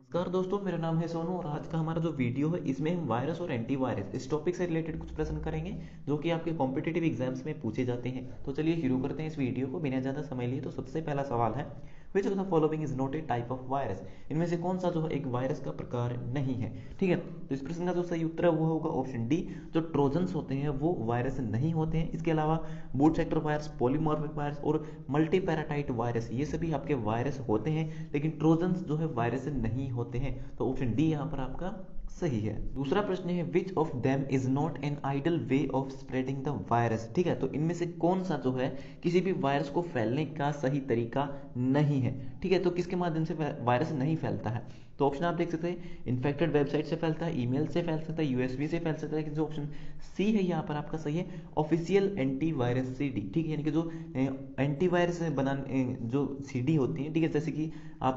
नमस्कार दोस्तों, मेरा नाम है सोनू और आज का हमारा जो वीडियो है इसमें हम वायरस और एंटीवायरस इस टॉपिक से रिलेटेड कुछ प्रश्न करेंगे जो कि आपके कॉम्पिटिटिव एग्जाम्स में पूछे जाते हैं। तो चलिए शुरू करते हैं इस वीडियो को बिना ज़्यादा समय लिए। तो सबसे पहला सवाल है, which of the following is not a type of virus. इनमें से कौन सा जो है एक वायरस का प्रकार नहीं है। ठीक है, तो इस प्रश्न का जो सही उत्तर है वो होगा ऑप्शन डी। जो ट्रोजन्स होते हैं वो वायरस नहीं होते हैं। इसके अलावा boot sector virus, polymorphic virus और मल्टीपैराटाइट वायरस ये सभी आपके वायरस होते हैं, लेकिन ट्रोजन्स जो है वायरस नहीं होते हैं। तो ऑप्शन डी यहाँ पर आपका सही है। दूसरा प्रश्न है, which of them is not an idle way of spreading the virus. ठीक है, तो इनमें से कौन सा जो है किसी भी वायरस को फैलने का सही तरीका नहीं है। ठीक है, तो किसके माध्यम से वायरस नहीं फैलता है। तो ऑप्शन आप देख सकते हैं, इन्फेक्टेड वेबसाइट से फैलता है, ईमेल से फैल सकता है, यूएसबी से फैल सकता है। लेकिन जो ऑप्शन सी है यहाँ पर आपका सही है, ऑफिशियल एंटीवायरस सीडी। ठीक है, यानी कि जो एंटीवायरस बनाने जो सीडी होती है, ठीक है, जैसे कि आप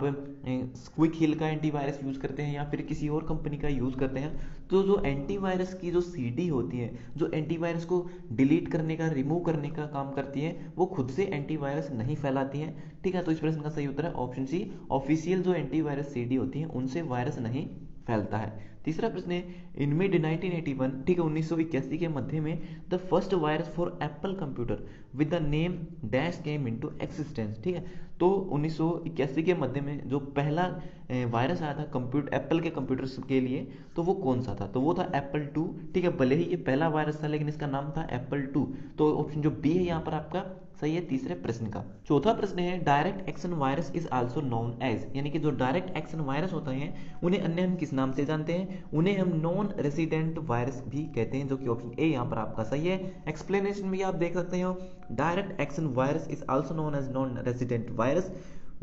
क्विक हिल का एंटीवायरस यूज करते हैं या फिर किसी और कंपनी का यूज करते हैं, तो जो एंटीवायरस की जो सीडी होती है, जो एंटीवायरस को डिलीट करने का, रिमूव करने का काम करती है, वो खुद से एंटीवायरस नहीं फैलाती है। ठीक है, तो इस प्रश्न का सही उत्तर है ऑप्शन सी, ऑफिशियल जो एंटीवायरस सीडी होती है उनसे वायरस नहीं फैलता है। तीसरा प्रश्न है, इन मिड 1981, ठीक है 1981 के मध्य में the first virus for Apple computer with the name dash came into existence. ठीक है, तो 1981 के मध्य में जो पहला वायरस आया था कंप्यूटर एप्पल के कंप्यूटर्स के लिए, तो वो कौन सा था। तो वो था एप्पल 2। ठीक है, भले ही ये पहला वायरस था लेकिन इसका नाम था एप्पल 2। तो ऑप्शन जो बी है यहाँ पर आपका सही है तीसरे प्रश्न का। चौथा प्रश्न है, direct action virus is also known as, यानी कि जो डायरेक्ट एक्शन वायरस होता है उन्हें अन्य हम किस नाम से जानते हैं। उन्हें हम नॉन रेसिडेंट वायरस भी कहते हैं, जो कि ऑप्शन ए यहाँ पर आपका सही है। एक्सप्लेनेशन भी आप देख सकते हो, direct action virus is also known as non resident virus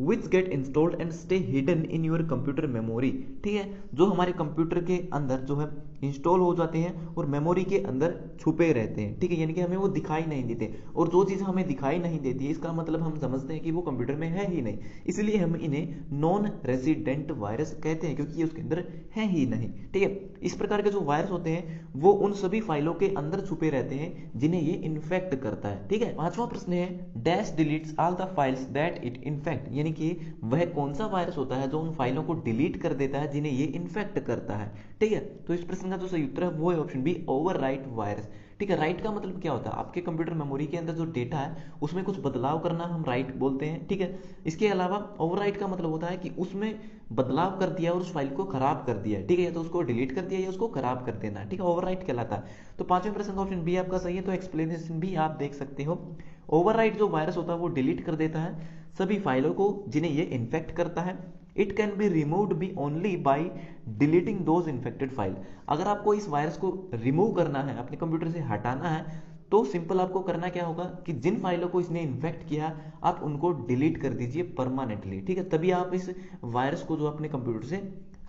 which get installed and stay hidden in your computer memory. ठीक है, जो हमारे कंप्यूटर के अंदर जो है इंस्टॉल हो जाते हैं और मेमोरी के अंदर छुपे रहते हैं। ठीक है, यानी कि हमें वो दिखाई नहीं देते, और जो चीज़ हमें दिखाई नहीं देती है इसका मतलब हम समझते हैं कि वो कंप्यूटर में है ही नहीं, इसलिए हम इन्हें नॉन रेसिडेंट वायरस कहते हैं, क्योंकि ये उसके अंदर है ही नहीं। ठीक है, इस प्रकार के जो वायरस होते हैं वो उन सभी फाइलों के अंदर छुपे रहते हैं जिन्हें ये इन्फेक्ट करता है। ठीक है, पांचवा प्रश्न है, dash deletes all the files that it infect, यानी कि वह कौन सा वायरस होता है जो उन फाइलों को डिलीट कर देता है जिन्हें ये इन्फेक्ट करता है। ठीक है, तो इस प्रश्न का जो सही उत्तर है वो है ऑप्शन बी, ओवरराइट वायरस। ठीक है, राइट का मतलब क्या होता है, आपके कंप्यूटर मेमोरी के अंदर जो डेटा है उसमें कुछ बदलाव करना हम राइट बोलते हैं। ठीक है, इसके अलावा ओवरराइट का मतलब होता है कि उसमें बदलाव कर दिया और उस फाइल को खराब कर दिया। ठीक है, या तो उसको डिलीट कर दिया या उसको खराब कर देना। ठीक है, ओवरराइट कहलाता है। तो पांचवें प्रश्न का ऑप्शन बी आपका सही है। तो एक्सप्लेनेशन भी आप देख सकते हो, ओवरराइट जो वायरस होता है वो डिलीट कर देता है सभी फाइलों को जिन्हें ये इन्फेक्ट करता है। It can be removed be only by deleting those infected file. अगर आपको इस वायरस को रिमूव करना है, अपने कंप्यूटर से हटाना है, तो सिंपल आपको करना क्या होगा कि जिन फाइलों को इसने इन्फेक्ट किया आप उनको डिलीट कर दीजिए परमानेंटली। ठीक है, तभी आप इस वायरस को जो अपने कंप्यूटर से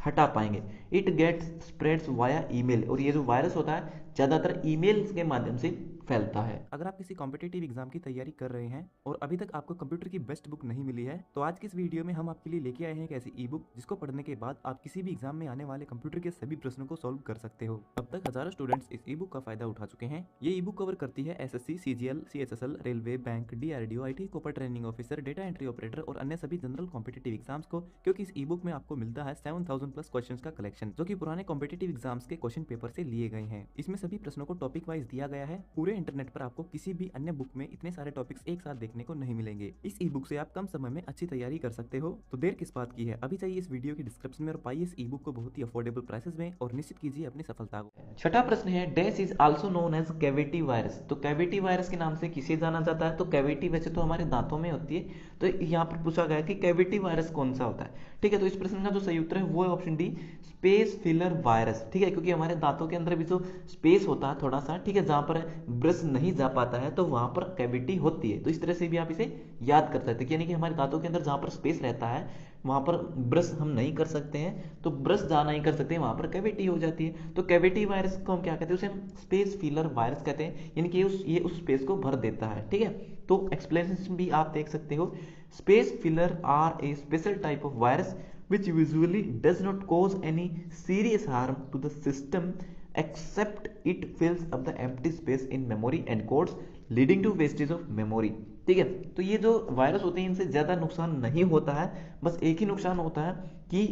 हटा पाएंगे। It gets spreads via email, और ये जो वायरस होता है ज्यादातर ईमेल के माध्यम से फैलता है। अगर आप किसी कॉम्पिटिटिव एग्जाम की तैयारी कर रहे हैं और अभी तक आपको कंप्यूटर की बेस्ट बुक नहीं मिली है, तो आज की इस वीडियो में हम आपके लिए लेके आए हैं एक ऐसी ई बुक जिसको पढ़ने के बाद आप किसी भी एग्जाम में आने वाले कंप्यूटर के सभी प्रश्नों को सॉल्व कर सकते हो। अब तक हजारों स्टूडेंट्स इस ई बुक का फायदा उठा चुके हैं। ये ई बुक कवर करती है SSC, CGL, CHSL, railway, bank, DRDO, IT, copper training officer, data entry operator और अन्य सभी जनरल कॉम्पिटिटिव एग्जाम्स को, क्योंकि इस ई बुक में आपको मिलता है 7000 प्लस क्वेश्चन का कलेक्शन, जो कि पुराने कॉम्पिटिटिव एग्जाम्स के क्वेश्चन पेपर से लिए गए हैं। इसमें सभी प्रश्नों को टॉपिक वाइज दिया गया है। पूरे इंटरनेट पर आपको किसी भी अन्य बुक में इतने सारे टॉपिक्स एक साथ देखने को नहीं मिलेंगे। इस ई बुक से आप कम समय में अच्छी तैयारी कर सकते हो। तो देर किस बात की है, अभी चाहिए इस वीडियो की डिस्क्रिप्शन में और पाइए इस ई बुक को बहुत ही अफोर्डेबल प्राइसेस में और निश्चित कीजिए अपनी सफलता को। छठा प्रश्न है, dash is also known as cavity virus. तो कैविटी वायरस के नाम से किसे जाना जाता है। तो कैविटी वैसे तो हमारे दांतों में होती है, तो यहाँ पर पूछा गया कि कैविटी वायरस कौन सा होता है। ठीक है, तो इस प्रश्न का जो सही उत्तर है वो है option D, space filler virus. ठीक है, क्योंकि हमारे दांतों के अंदर भी जो स्पेस होता है थोड़ा सा, ठीक है, जहां पर ब्रश नहीं जा पाता है तो वहां पर कैविटी होती है। तो इस तरह से भी आप इसे याद कर सकते हैं, यानी कि हमारे दांतों के अंदर जहां पर स्पेस रहता है वहां पर ब्रश हम नहीं कर सकते हैं, तो ब्रश जहां नहीं कर सकते वहां पर कैविटी हो जाती है। तो कैविटी वायरस को हम क्या कहते हैं, उसे हम स्पेस फिलर वायरस कहते हैं, यानी कि ये उस स्पेस को भर देता है। ठीक है, तो एक्सप्लेनेशन भी आप देख सकते हो, space filler are a special type of virus which usually does not cause any serious harm to the system except it fills up the empty space in memory and codes leading to wastage of memory। ठीक है, तो ये जो virus होते हैं इनसे ज्यादा नुकसान नहीं होता है, बस एक ही नुकसान होता है कि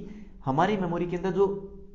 हमारी मेमोरी के अंदर जो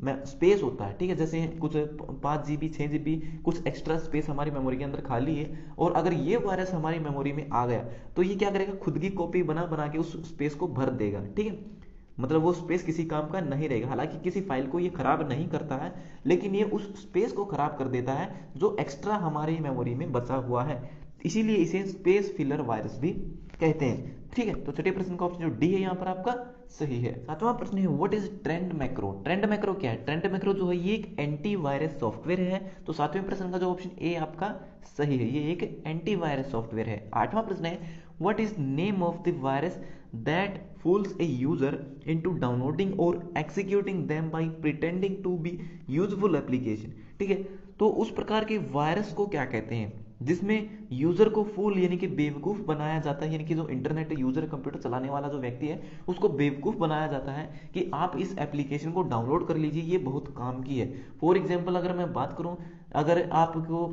स्पेस होता है, ठीक है, जैसे कुछ 5 GB 6 GB कुछ एक्स्ट्रा स्पेस हमारी मेमोरी के अंदर खाली है, और अगर ये वायरस हमारी मेमोरी में आ गया तो ये क्या करेगा, खुद की कॉपी बना बना के उस स्पेस को भर देगा, ठीक है। मतलब वो स्पेस किसी काम का नहीं रहेगा। हालांकि किसी फाइल को ये खराब नहीं करता है, लेकिन ये उस स्पेस को खराब कर देता है जो एक्स्ट्रा हमारी मेमोरी में बचा हुआ है। इसीलिए इसे स्पेस फिलर वायरस भी कहते हैं, ठीक है। तो छठे प्रश्न का ऑप्शन जो डी है यहाँ पर आपका सही है। सातवां प्रश्न है what is trend macro. Trend macro क्या है? ट्रेंड मैक्रो जो है ये एक एंटीवायरस सॉफ्टवेयर है। तो सातवें प्रश्न का जो ऑप्शन ए आपका सही है, ये एक एंटीवायरस सॉफ्टवेयर है। आठवां प्रश्न है what is name of the virus that fools a user into downloading or executing them by pretending to be useful application, ठीक है। तो उस प्रकार के वायरस को क्या कहते हैं जिसमें यूजर को फूल यानी कि बेवकूफ बनाया जाता है, यानी कि जो इंटरनेट यूजर कंप्यूटर चलाने वाला जो व्यक्ति है उसको बेवकूफ बनाया जाता है कि आप इस एप्लीकेशन को डाउनलोड कर लीजिए, ये बहुत काम की है। फॉर एग्जांपल अगर मैं बात करूं, अगर आपको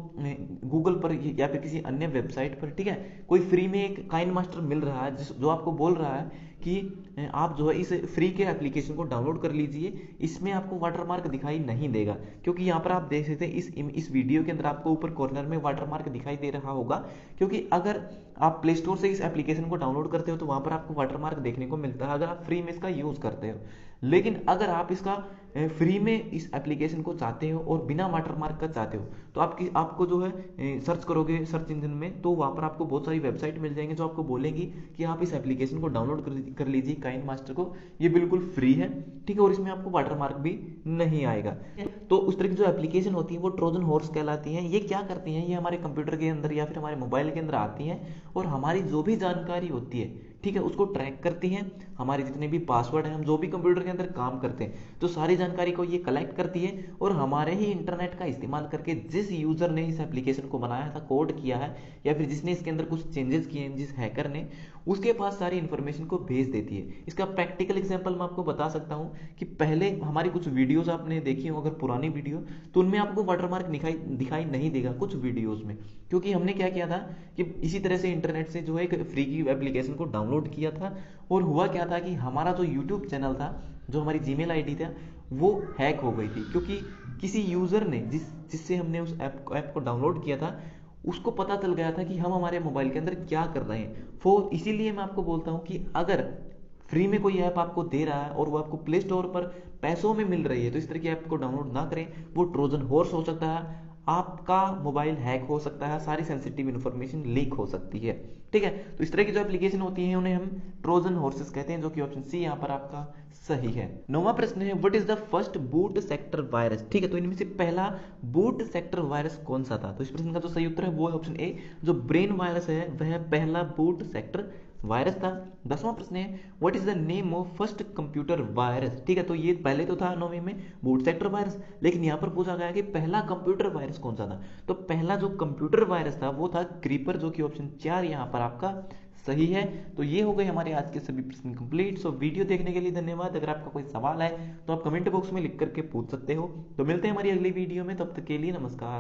गूगल पर या फिर किसी अन्य वेबसाइट पर, ठीक है, कोई फ्री में एक काइन मास्टर मिल रहा है जो आपको बोल रहा है कि आप जो है इस फ्री के एप्लीकेशन को डाउनलोड कर लीजिए, इसमें आपको वाटरमार्क दिखाई नहीं देगा, क्योंकि यहाँ पर आप देख सकते हैं इस वीडियो के अंदर आपको ऊपर कॉर्नर में वाटरमार्क दिखाई दे रहा होगा, क्योंकि अगर आप प्ले स्टोर से इस एप्लीकेशन को डाउनलोड करते हो तो वहां पर आपको वाटरमार्क देखने को मिलता है अगर आप फ्री में इसका यूज करते हो। लेकिन अगर आप इसका फ्री में इस एप्लीकेशन को चाहते हो और बिना वाटरमार्क का चाहते हो तो आपको जो है सर्च करोगे सर्च इंजन में, तो वहां पर आपको बहुत सारी वेबसाइट मिल जाएंगे जो आपको बोलेंगी कि आप इस एप्लीकेशन को डाउनलोड कर लीजिए काइन मास्टर को, ये बिल्कुल फ्री है, ठीक है, और इसमें आपको वाटरमार्क भी नहीं आएगा। तो उस तरह की जो एप्लीकेशन होती है वो ट्रोजन हॉर्स कहलाती हैं। ये क्या करती हैं, ये हमारे कंप्यूटर के अंदर या फिर हमारे मोबाइल के अंदर आती हैं और हमारी जो भी जानकारी होती है, ठीक है, उसको ट्रैक करती हैं। हमारे जितने भी पासवर्ड हैं, हम जो भी कंप्यूटर के अंदर काम करते हैं, तो सारी जानकारी को ये कलेक्ट करती है और हमारे ही इंटरनेट का इस्तेमाल करके जिस यूजर ने इस एप्लीकेशन को बनाया था, कोड किया है, या फिर जिसने इसके अंदर कुछ चेंजेस किए हैं, जिस हैकर ने, उसके पास सारी इंफॉर्मेशन को भेज देती है। इसका प्रैक्टिकल एग्जांपल मैं आपको बता सकता हूं कि पहले हमारी कुछ वीडियोस आपने देखी हो, अगर पुरानी वीडियो, तो उनमें आपको वाटरमार्क दिखाई नहीं देगा कुछ वीडियोस में, क्योंकि हमने क्या किया था कि इसी तरह से इंटरनेट से जो है एक फ्री की एप्लीकेशन को डाउनलोड किया था, और हुआ क्या था कि हमारा जो यूट्यूब चैनल था, जो हमारी जीमेल आईडी था, वो हैक हो गई थी, क्योंकि किसी यूजर ने जिससे हमने उस ऐप को डाउनलोड किया था उसको पता चल गया था कि हम हमारे मोबाइल के अंदर क्या कर रहे हैं। इसीलिए मैं आपको बोलता हूं कि अगर फ्री में कोई ऐप आपको दे रहा है और वो आपको प्ले स्टोर पर पैसों में मिल रही है, तो इस तरह की ऐप को डाउनलोड ना करें। वो ट्रोजन हॉर्स हो सकता है, आपका मोबाइल हैक हो सकता है, सारी सेंसिटिव इन्फॉर्मेशन लीक हो सकती है, ठीक है। तो इस तरह की जो एप्लीकेशन होती है उन्हें हम ट्रोजन हॉर्सेस कहते हैं, जो कि ऑप्शन सी यहाँ पर आपका सही है। नौवां प्रश्न है what is the first boot sector virus, ठीक है। तो इनमें से पहला बूट सेक्टर वायरस कौन सा था? तो इस प्रश्न का जो सही उत्तर है वो है ऑप्शन ए, जो ब्रेन वायरस है वह पहला बूट सेक्टर वायरस था। 10वां प्रश्न है what is the name of first computer virus, ठीक है। तो ये पहले तो था 9वीं में बूट सेक्टर वायरस, लेकिन यहाँ पर पूछा गया कि पहला कंप्यूटर वायरस कौन सा था। तो पहला जो कंप्यूटर वायरस था वो था क्रीपर, जो कि ऑप्शन 4 यहाँ पर आपका सही है। तो ये हो गए हमारे आज के सभी प्रश्न कंप्लीट। सो वीडियो देखने के लिए धन्यवाद। अगर आपका कोई सवाल है तो आप कमेंट बॉक्स में लिख करके पूछ सकते हो। तो मिलते हैं हमारी अगली वीडियो में, तब तक के लिए नमस्कार।